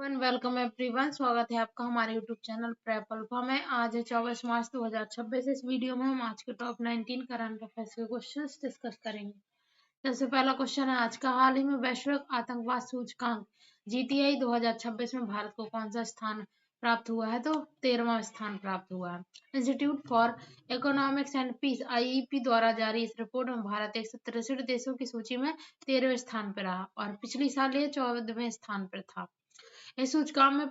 And welcome everyone. स्वागत है आपका हमारे यूट्यूब चैनल प्रेप अल्फा में। आज है 24 मार्च 2026। इस वीडियो में हम आज के टॉप 19 करंट अफेयर्स के क्वेश्चंस डिस्कस करेंगे। सबसे पहला क्वेश्चन है आज का। हाल ही में वैश्विक आतंकवाद सूचकांक जीटीआई 2026 में भारत को कौन सा स्थान प्राप्त हुआ है? तो 13वां स्थान प्राप्त हुआ है। Institute for economics and peace IEP द्वारा जारी इस रिपोर्ट में भारत 163 देशों की सूची में 13वें स्थान पर रहा और पिछली साल ये 14वें स्थान पर था। इस सूचकांक में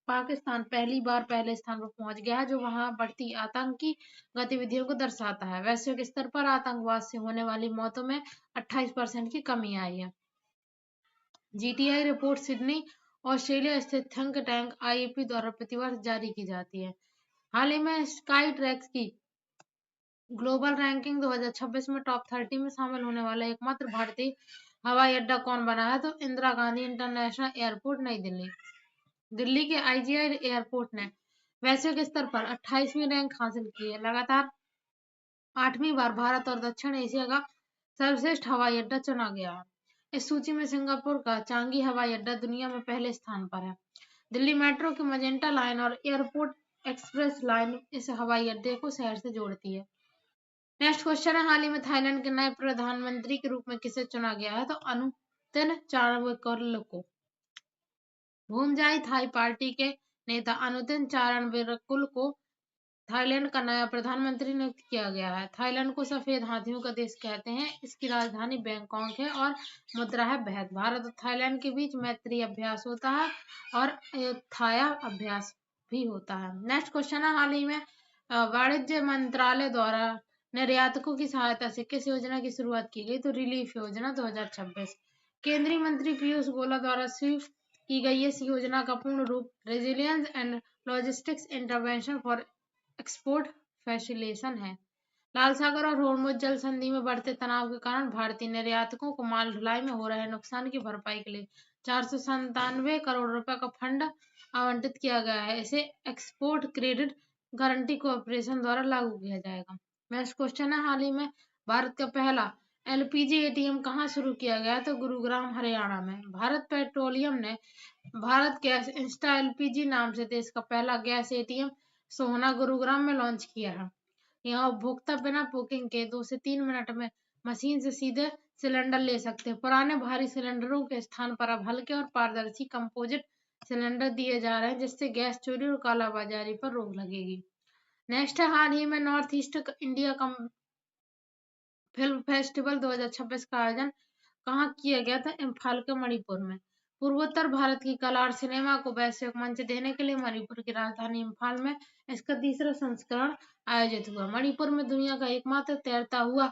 पाकिस्तान पहली बार पहले स्थान पर पहुंच गया है, जो वहां बढ़ती आतंकी गतिविधियों को दर्शाता है। वैश्विक स्तर पर आतंकवाद से होने वाली मौतों में 28% की कमी आई है। जीटीआई रिपोर्ट सिडनी, ऑस्ट्रेलिया स्थित थिंक टैंक आईईपी द्वारा प्रतिवर्ष जारी की जाती है। हाल ही में स्काई ट्रैक्स की ग्लोबल रैंकिंग 2026 में टॉप 30 में शामिल होने वाला एकमात्र भारतीय हवाई अड्डा कौन बना है? तो इंदिरा गांधी इंटरनेशनल एयरपोर्ट नई दिल्ली। दिल्ली के आईजीआई एयरपोर्ट ने वैश्विक स्तर पर 28वीं रैंक हासिल की है। लगातार 8वीं बार भारत और दक्षिण एशिया का सर्वश्रेष्ठ हवाई अड्डा चुना गया है। इस सूची में सिंगापुर का चांगी हवाई अड्डा दुनिया में पहले स्थान पर है। दिल्ली मेट्रो की मजेंटा लाइन और एयरपोर्ट एक्सप्रेस लाइन इस हवाई अड्डे को शहर से जोड़ती है। नेक्स्ट क्वेश्चन है। हाल ही में थाईलैंड के नए प्रधानमंत्री के रूप में किसे चुना गया है? तो अनुतिन चारविकर्ल को। भूमजाई थाई पार्टी के नेता अनुतिन चारणविरकुल को थाईलैंड का नया प्रधानमंत्री नियुक्त किया गया है। थाईलैंड को सफेद हाथियों का देश कहते हैं। इसकी राजधानी बैंकॉक है और मुद्रा है बैहत। भारत और थाईलैंड के बीच मैत्री अभ्यास होता है और थाया अभ्यास भी होता है। नेक्स्ट क्वेश्चन है। हाल ही में वाणिज्य मंत्रालय द्वारा निर्यातकों की सहायता से किस योजना की शुरुआत की गई? तो रिलीफ योजना 2026। केंद्रीय मंत्री पीयूष गोयल द्वारा शुरू की गई इस योजना का पूर्ण रूप resilience and logistics intervention for export facilitation है। लाल सागर और होर्मुज जल संधि में बढ़ते तनाव के कारण भारतीय निर्यातकों को माल ढुलाई में हो रहे नुकसान की भरपाई के लिए 497 करोड़ रुपए का फंड आवंटित किया गया है। इसे एक्सपोर्ट क्रेडिट गारंटी कॉर्पोरेशन द्वारा लागू किया जाएगा। नेक्स्ट क्वेश्चन है। हाल ही में भारत का पहला एलपीजी एटीएम कहाँ शुरू किया गया? तो गुरुग्राम हरियाणा में। भारत पेट्रोलियम ने भारत गैस इंस्टा एलपीजी नाम से देश का पहला गैस एटीएम सोहना गुरुग्राम में लॉन्च किया है। यहाँ उपभोक्ता बिना बुकिंग के 2 से 3 मिनट में मशीन से सीधे सिलेंडर ले सकते हैं। पुराने भारी सिलेंडरों के स्थान पर अब हल्के और पारदर्शी कंपोजिट सिलेंडर दिए जा रहे हैं, जिससे गैस चोरी और कालाबाजारी पर रोक लगेगी। नेक्स्ट है। हाल ही में north east India film festival 2026 का आयोजन कहाँ किया गया था? इम्फाल के मणिपुर में। पूर्वोत्तर भारत की कला और सिनेमा को वैश्विक मंच देने के लिए मणिपुर की राजधानी इम्फाल में इसका तीसरा संस्करण आयोजित हुआ। मणिपुर में दुनिया का एकमात्र तैरता हुआ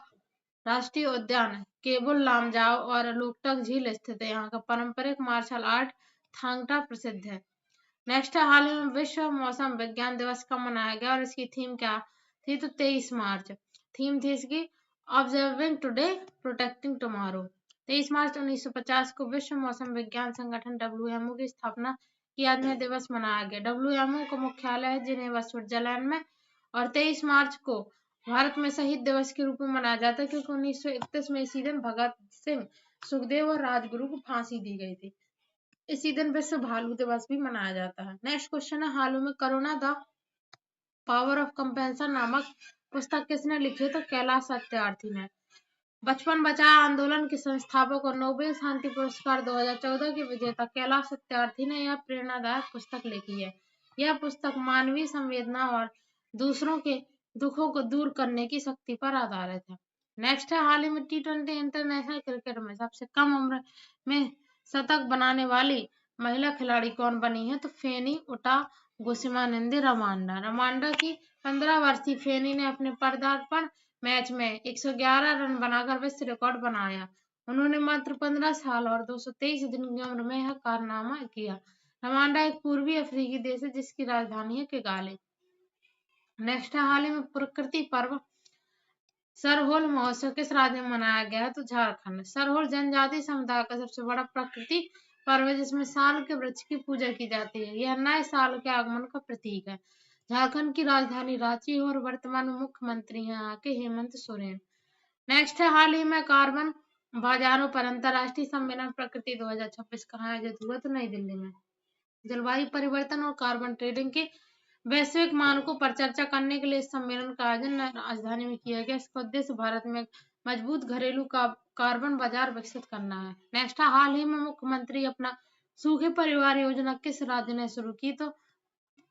राष्ट्रीय उद्यान केबुल लामजाओ और लोकटक झील स्थित है। यहाँ का पारंपरिक मार्शल आर्ट थांगटा प्रसिद्ध है। नेक्स्ट है। हाल ही में विश्व मौसम विज्ञान दिवस कब मनाया गया और इसकी थीम क्या थी? तो 23 मार्च। थीम थी इसकी ऑब्जर्विंग टुडे प्रोटेक्टिंग टुमारो। 23 मार्च 1950 को विश्व मौसम विज्ञान संगठन WMO की स्थापना की याद में दिवस मनाया गया। WMO का मुख्यालय है जिनेवा, स्विट्जरलैंड में और 23 मार्च को भारत में शहीद दिवस के रूप में मनाया जाता है, क्योंकि 1931 में इसी दिन भगत सिंह, सुखदेव और राजगुरु को फांसी दी गई थी। इसी दिन विश्व भालू दिवस भी मनाया जाता है। नेक्स्ट क्वेश्चन है। हाल में करुणा द पावर ऑफ कंपेंशन नामक पुस्तक किसने लिखी? तो कैलाश सत्यार्थी ने। बचपन बचाओ आंदोलन के संस्थापक और नोबेल शांति पुरस्कार 2014 के विजेता कैलाश सत्यार्थी ने यह प्रेरणादायक पुस्तक लिखी है। यह पुस्तक मानवीय संवेदना और दूसरों के दुखों को दूर करने की शक्ति पर आधारित है। नेक्स्ट है। हाल ही में T20 इंटरनेशनल क्रिकेट में सबसे कम उम्र में शतक बनाने वाली महिला खिलाड़ी कौन बनी है? तो फेनी उटा गुसिमानिंदी रमांडा। रमांडा की 15 वर्षीय फेनी ने अपने पदार्पण मैच में 111 रन बनाकर विश्व रिकॉर्ड बनाया। उन्होंने मात्र 15 साल और 223 दिन की उम्र में यह कारनामा किया। रवांडा एक पूर्वी अफ्रीकी देश है जिसकी राजधानी है किगाली। नेक्स्ट है। हाल ही में प्रकृति पर्व सरहोल महोत्सव किस राज्य में मनाया गया है? तो झारखंड। सरहोल जनजाति समुदाय का सबसे बड़ा प्रकृति पर्व है, जिसमें साल के वृक्ष की पूजा की जाती है। यह नए साल के आगमन का प्रतीक है। झारखंड की राजधानी रांची और वर्तमान में मुख्यमंत्री हैं यहाँ के हेमंत सोरेन। नेक्स्ट है। हाल ही में कार्बन बाजारों पर अंतर्राष्ट्रीय सम्मेलन प्रकृति 2026 कहाँ आयोजित हुआ? तो नई दिल्ली में। जलवायु परिवर्तन और कार्बन ट्रेडिंग के वैश्विक मानकों पर चर्चा करने के लिए इस सम्मेलन का आयोजन राजधानी में किया गया। इसका उद्देश्य भारत में मजबूत घरेलू कार्बन बाजार विकसित करना है। नेक्स्ट, हाल ही में मुख्यमंत्री अपना सूखे परिवार योजना किस राज्य ने शुरू की? तो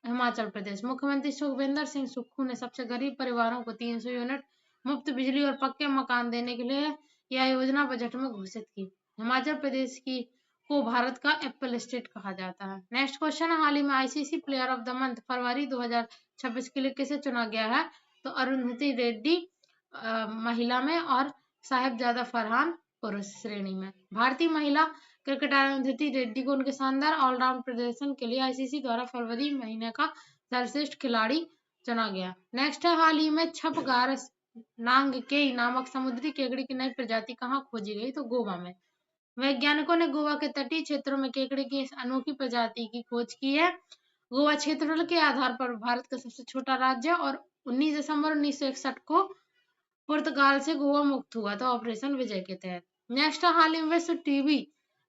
हिमाचल प्रदेश। मुख्यमंत्री सुखविंदर सिंह सुक्खू ने सबसे गरीब परिवारों को 300 यूनिट मुफ्त बिजली और पक्के मकान देने के लिए यह योजना बजट में घोषित की। हिमाचल प्रदेश की को भारत का एप्पल स्टेट कहा जाता है। नेक्स्ट क्वेश्चन है, हाल ही में ICC player of the month फरवरी 2026 के लिए किसे चुना गया है? तो अरुंधति रेड्डी महिला में और साहिबजादा फरहान पुरुष श्रेणी में। भारतीय महिला क्रिकेटर अरुंधति रेड्डी को उनके शानदार ऑलराउंड प्रदर्शन के लिए आईसीसी द्वारा फरवरी महीने का सर्वश्रेष्ठ खिलाड़ी चुना गया। नेक्स्ट है, हाल ही में छपगार नांगकेई नामक समुद्री केकड़े की नई प्रजाति कहाँ खोजी गई? तो गोवा में। वैज्ञानिकों ने गोवा के तटीय क्षेत्रों में केकड़े की इस अनोखी प्रजाति की खोज की है। गोवा क्षेत्रफल के आधार पर भारत का सबसे छोटा राज्य और 19 दिसंबर 1961 को पुर्तगाल से गोवा मुक्त हुआ था ऑपरेशन विजय के तहत। नेक्स्ट, हाल ही में विश्व टीबी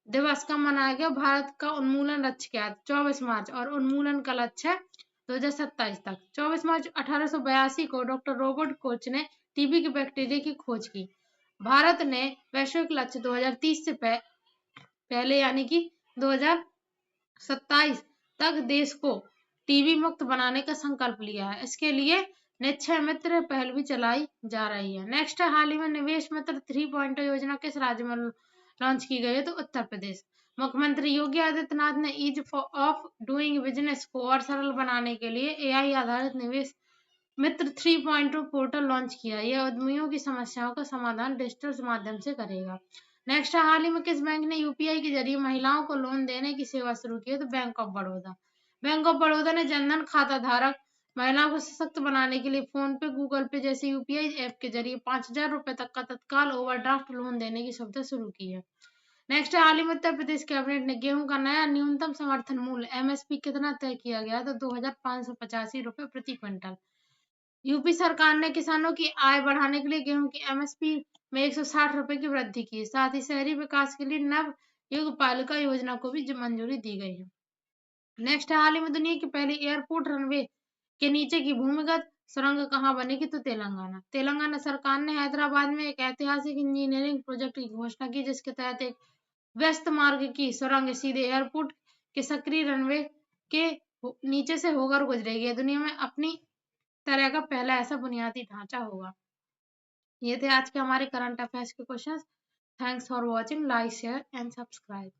दिवस कब मनाया गया? भारत का उन्मूलन लक्ष्य क्या है? 24 मार्च और उन्मूलन का लक्ष्य है 2027 तक। 24 मार्च 1882 को डॉक्टर रॉबर्ट कोच ने टीबी के बैक्टीरिया की खोज की। भारत ने वैश्विक लक्ष्य 2030 से पहले यानी कि 2027 तक देश को टीबी मुक्त बनाने का संकल्प लिया है। इसके लिए निक्षय मित्र पहल भी चलाई जा रही है। नेक्स्ट, हाल ही में निवेश मित्र 3.0 योजना किस राज्य में लॉन्च की गई है? तो उत्तर प्रदेश। मुख्यमंत्री योगी आदित्यनाथ ने ईज ऑफ डूइंग बिजनेस को और सरल बनाने के लिए एआई आधारित निवेश मित्र 3.0 पोर्टल लॉन्च किया। यह उद्यमियों की समस्याओं का समाधान डिजिटल माध्यम से करेगा। नेक्स्ट, हाल ही में किस बैंक ने यूपीआई के जरिए महिलाओं को लोन देने की सेवा शुरू की है? तो bank of Baroda. Bank of Baroda ने जनधन खाता धारक महिलाओं को सशक्त बनाने के लिए फोन पे, गूगल पे जैसे यूपीआई ऐप के जरिए 5,000 रुपए तक का तत्काल ओवरड्राफ्ट लोन देने की सुविधा शुरू की है। नेक्स्ट, हाल ही में उत्तर प्रदेश कैबिनेट ने गेहूं का नया न्यूनतम समर्थन मूल्य एमएसपी कितना तय किया गया? तो 2,585 रुपए प्रति क्विंटल। यूपी सरकार ने किसानों की आय बढ़ाने के लिए गेहूं की एमएसपी में 160 रुपए की वृद्धि की है। साथ ही शहरी विकास के लिए नव युग पालिका योजना को भी मंजूरी दी गई है। नेक्स्ट, हाल ही में दुनिया की पहली एयरपोर्ट रनवे के नीचे की भूमिगत सुरंग कहाँ बनेगी? तो तेलंगाना। तेलंगाना सरकार ने हैदराबाद में एक ऐतिहासिक इंजीनियरिंग प्रोजेक्ट की घोषणा की, जिसके तहत एक व्यस्त मार्ग की सुरंग सीधे एयरपोर्ट के सक्रिय रनवे के नीचे से होकर गुजरेगी। दुनिया में अपनी तरह का पहला ऐसा बुनियादी ढांचा होगा। ये थे आज के हमारे करंट अफेयर्स के questions. Thanks for watching. Like, share and subscribe.